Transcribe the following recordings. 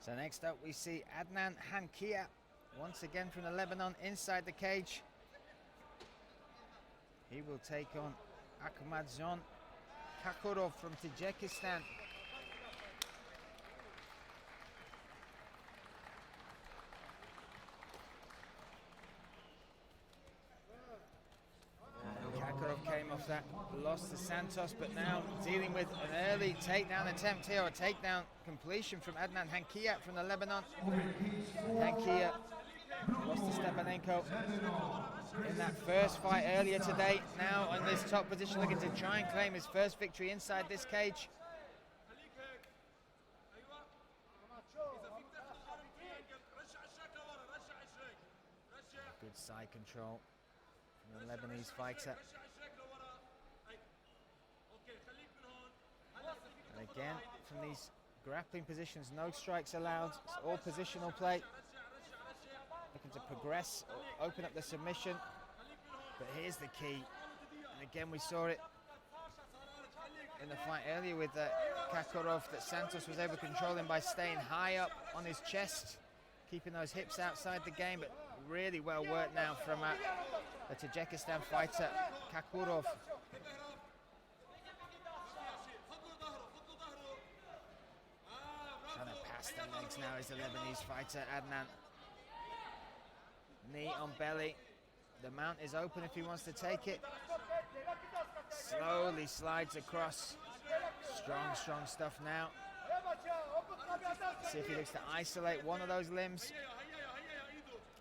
So next up we see Adnan Hankeer, once again from the Lebanon, inside the cage. He will take on Akhmadzhon Kakhorov from Tajikistan. Kakhorov came off that loss to Santos, but now dealing with an early takedown attempt here, or takedown completion from Adnan Hankeer from the Lebanon. Hankeer lost to Stepanenko in that first fight earlier today. Now in this top position, looking to try and claim his first victory inside this cage. Good side control from the Lebanese fighter. And again, from these grappling positions, no strikes allowed. It's all positional play. Looking to progress, open up the submission. But here's the key. And again, we saw it in the fight earlier with Kakhorov, that Santos was able to control him by staying high up on his chest, keeping those hips outside the game, but really well worked now from the Tajikistan fighter, Kakhorov. Trying to pass the legs now is the Lebanese fighter, Adnan. Knee on belly. The mount is open if he wants to take it. Slowly slides across. Strong, strong stuff now. See if he looks to isolate one of those limbs.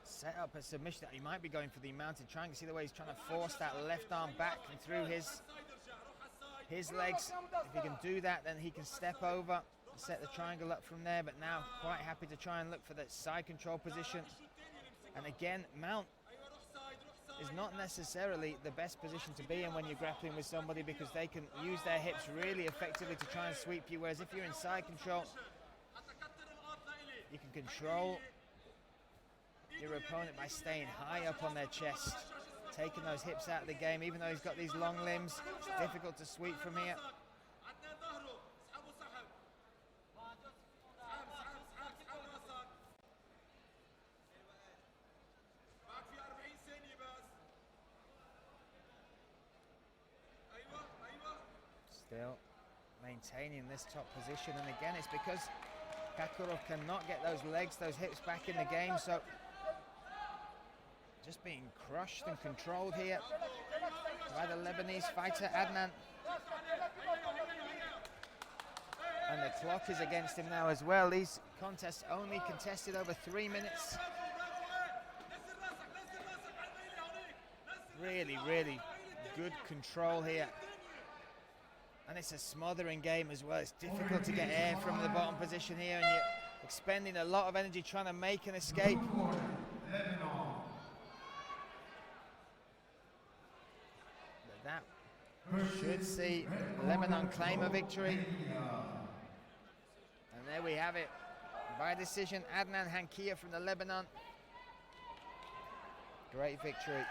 Set up a submission. He might be going for the mounted triangle. See the way he's trying to force that left arm back and through his legs. If he can do that, then he can step over and set the triangle up from there. But now quite happy to try and look for that side control position. And again, mount is not necessarily the best position to be in when you're grappling with somebody, because they can use their hips really effectively to try and sweep you. Whereas if you're in side control, you can control your opponent by staying high up on their chest, taking those hips out of the game. Even though he's got these long limbs, it's difficult to sweep from here. Still maintaining this top position, and again it's because Kakhorov cannot get those legs, those hips back in the game, so just being crushed and controlled here by the Lebanese fighter, Adnan. And the clock is against him now as well. These contests only contested over 3 minutes. Really, really good control here. And it's a smothering game as well. It's difficult to get air from the bottom position here, and you're expending a lot of energy trying to make an escape. But that should see Lebanon claim a victory. And there we have it. By decision, Adnan Hankeer from the Lebanon. Great victory.